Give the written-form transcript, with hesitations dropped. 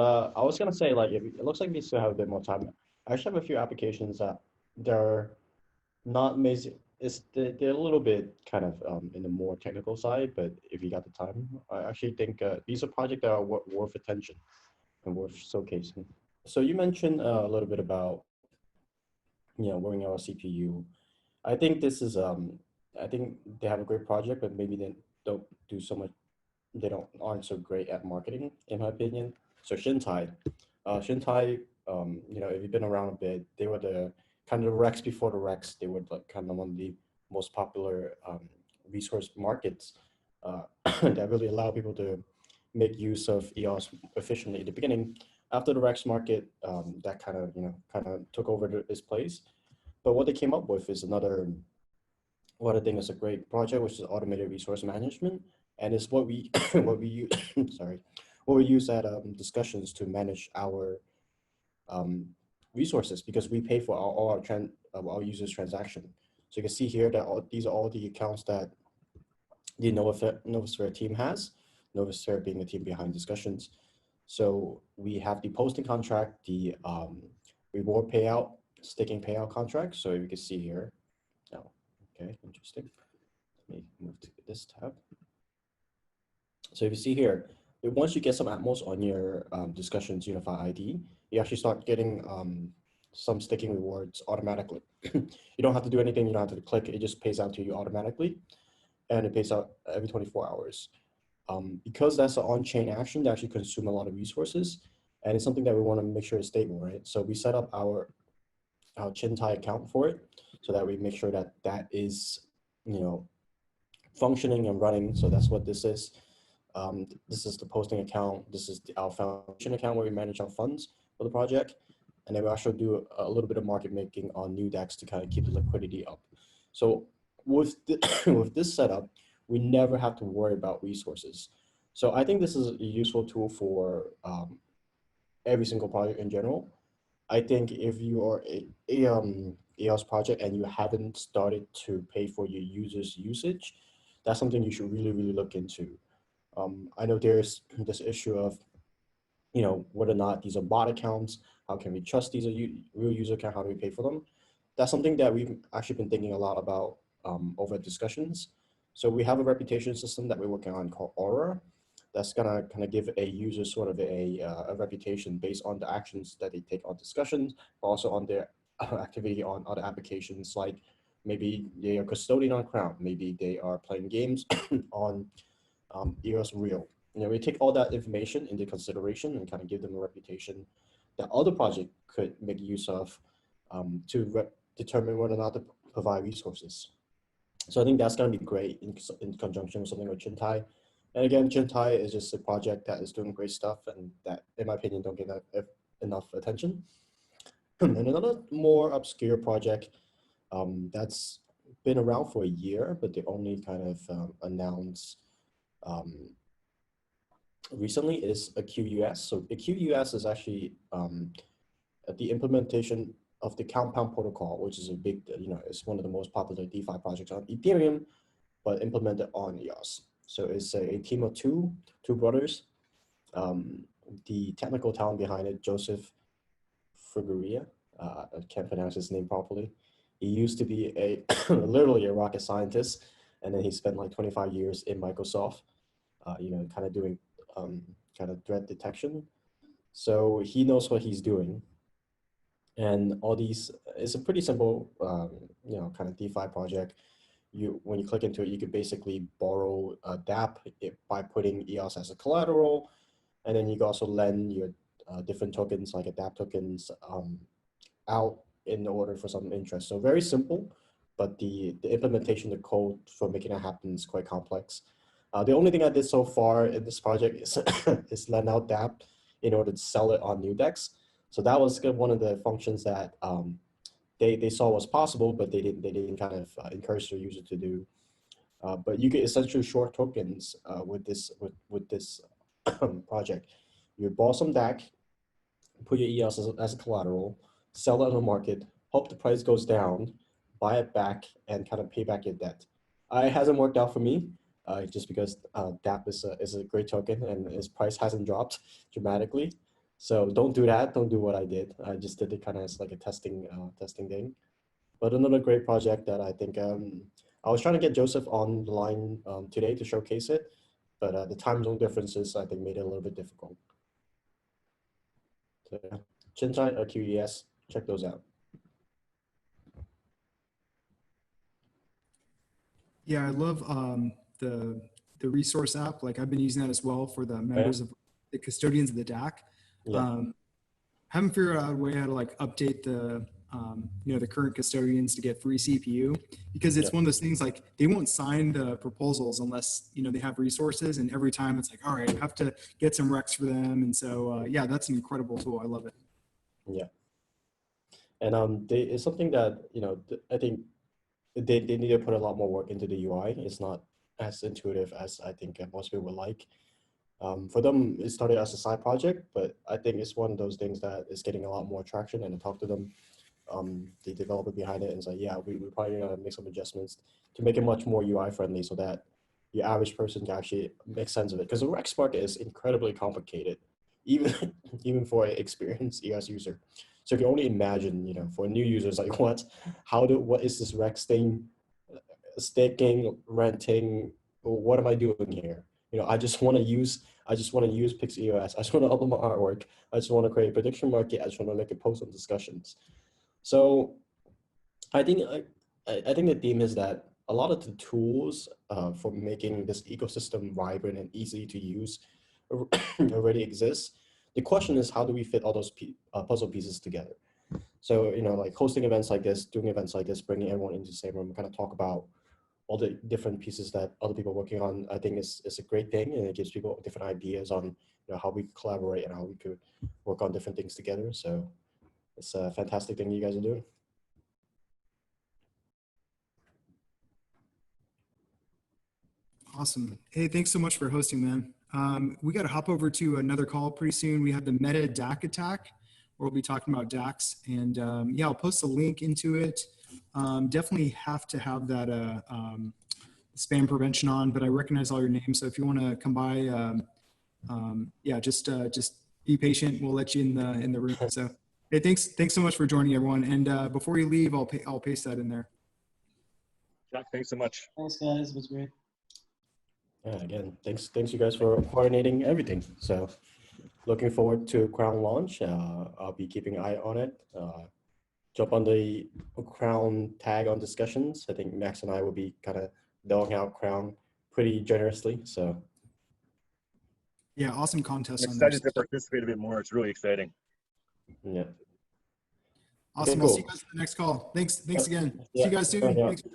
I was gonna say, like, if it looks like we still have a bit more time. I actually have a few applications that they're not amazing. They're a little bit kind of in the more technical side, but if you got the time, I actually think these are projects that are worth attention and worth showcasing. So you mentioned a little bit about working on a CPU. I think this is I think they have a great project, but maybe they don't do so much. They don't aren't so great at marketing, in my opinion. So Chintai, if you've been around a bit, they were the kind of the Rex before the Rex. They were like kind of one of the most popular resource markets that really allow people to make use of EOS efficiently at the beginning. After the Rex market, that kind of took over its place. But what they came up with is another what I think is a great project, which is automated resource management, and it's what we what we use sorry what we use at discussions to manage our um, resources because we pay for all our users' transaction. So you can see here that these are all the accounts that the Novosphere team has. Novosphere being the team behind discussions. So we have the posting contract, the reward payout, staking payout contract. So you can see here. Oh, okay, interesting. Let me move to this tab. So if you see here, once you get some Atmos on your discussions Unify ID, you actually start getting some staking rewards automatically. You don't have to do anything. You don't have to click. It just pays out to you automatically, and it pays out every 24 hours. Because that's an on-chain action, they actually consume a lot of resources, and it's something that we want to make sure is stable, right? So we set up our Chintai account for it, so that we make sure that that is, functioning and running. So that's what this is. This is the posting account. This is our foundation account where we manage our funds for the project. And then we also do a little bit of market making on new decks to kind of keep the liquidity up. So with this setup, we never have to worry about resources. So I think this is a useful tool for every single project in general. I think if you are a EOS project and you haven't started to pay for your users' usage, that's something you should really, really look into. I know there's this issue of, whether or not these are bot accounts, how can we trust these are real user account, how do we pay for them? That's something that we've actually been thinking a lot about over discussions. So we have a reputation system that we're working on called Aura. That's gonna kind of give a user sort of a reputation based on the actions that they take on discussions, but also on their activity on other applications, like maybe they are custodian on Krown, maybe they are playing games on EOS Real. We take all that information into consideration and kind of give them a reputation that other project could make use of to determine whether or not to provide resources. So I think that's going to be great in conjunction with something like Chintai. And again, Chintai is just a project that is doing great stuff and that, in my opinion, don't get enough attention. And another more obscure project that's been around for a year, but they only kind of announced recently is Acueos. So Acueos is actually the implementation of the Compound protocol, which is a big, it's one of the most popular DeFi projects on Ethereum, but implemented on EOS. So it's a team of two brothers. The technical talent behind it, Joseph Friguria, I can't pronounce his name properly. He used to be literally a rocket scientist, and then he spent like 25 years in Microsoft, kind of doing kind of threat detection. So he knows what he's doing. And all these, it's a pretty simple, kind of DeFi project. When you click into it, you could basically borrow Dapp by putting EOS as a collateral. And then you can also lend your different tokens like a Dapp tokens out in order for some interest. So very simple, but the implementation, the code for making it happen is quite complex. The only thing I did so far in this project is, is lend out Dapp in order to sell it on new decks. So that was one of the functions that they saw was possible, but they didn't kind of encourage the user to do. But you can essentially short tokens with this project. You borrow some DAC, put your EOS as a collateral, sell it on the market, hope the price goes down, buy it back, and kind of pay back your debt. It hasn't worked out for me. Just because Dapp is a great token and its price hasn't dropped dramatically. So don't do that. Don't do what I did. I just did it kind of as like a testing thing. But another great project that I think I was trying to get Joseph on the line today to showcase it, but the time zone differences I think made it a little bit difficult. So yeah, Chintai, QES, check those out. Yeah, I love the resource app. Like I've been using that as well for the Oh, yeah, members of the custodians of the DAC. yeah, Um, haven't figured out a way how to like update the the current custodians to get free CPU, because yeah, it's one of those things like they won't sign the proposals unless they have resources, and every time it's like, all right, I have to get some recs for them. And so yeah, that's an incredible tool. I love it. yeah. And it's something that I think they need to put a lot more work into the UI. It's not as intuitive as I think most people would like. For them, it started as a side project, but I think it's one of those things that is getting a lot more traction. And I talked to them, the developer behind it, and it's like, yeah, we're probably gonna make some adjustments to make it much more UI friendly, so that the average person can actually make sense of it. Because the Rex market is incredibly complicated, even even for an experienced ES user. So if you only imagine, for new users, like what is this Rex thing, staking, renting? What am I doing here? I just want to use PixEOS. I just want to upload my artwork. I just want to create a prediction market. I just want to make a post on discussions. So I think I think the theme is that a lot of the tools for making this ecosystem vibrant and easy to use already exist. The question is, how do we fit all those puzzle pieces together? So, like hosting events like this, doing events like this, bringing everyone into the same room, kind of talk about all the different pieces that other people are working on, I think is a great thing, and it gives people different ideas on how we collaborate and how we could work on different things together. So it's a fantastic thing you guys are doing. Awesome. Hey, thanks so much for hosting, man. We got to hop over to another call pretty soon. We have the Meta DAC attack, where we'll be talking about DACs. And yeah, I'll post a link into it. Definitely have to have that spam prevention on, but I recognize all your names. So if you want to come by, yeah, just be patient. We'll let you in the room. So hey, thanks so much for joining, everyone. And before you leave, I'll paste that in there. Jacques, thanks so much. Thanks, guys. It was great. Yeah, again, thanks you guys for coordinating everything. So looking forward to Krown launch. I'll be keeping an eye on it. Jump on the Krown tag on discussions. I think Max and I will be kind of doling out Krown pretty generously. So yeah, awesome contest. I'm excited to participate a bit more. It's really exciting. yeah. Awesome. Okay, cool. I'll see you guys in the next call. Thanks again. Yeah. See you guys soon. Yeah. Thanks for